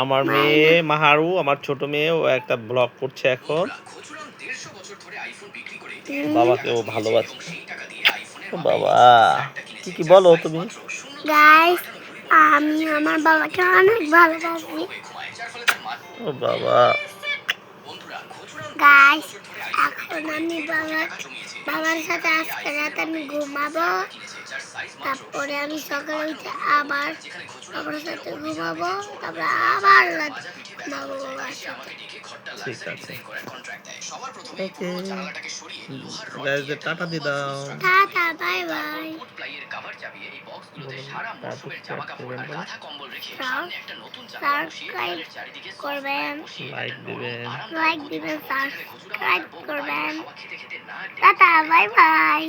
আমার মেয়ে মাহারু, আমার ছোট মেয়ে, ও একটা ব্লগ করছে এখন। বাবাকে ও ভালোবাসে। ও বাবা, কি কি বলো তুমি? গাইস, আমি আমার বাবাকে অনেক ভালোবাসি। ও বাবা। গাইস, এখন আমি বাবার সাথে আজকে রাতে আমি ঘুমাবো। তারপরে আমি সকালে উঠে আবার বাবার সাথে ঘুমাবো। তারপরে আবার রাতে ঘুমাবো বাবার সাথে। ঠিক আছে, ওকে গাইস, টাটা দিয়ে দাও। Tata, bye bye. করবেন, সাবস্ক্রাইব করবেন, লাইক দিবেন, সাবস্ক্রাইব করবেন। Tata, bye bye.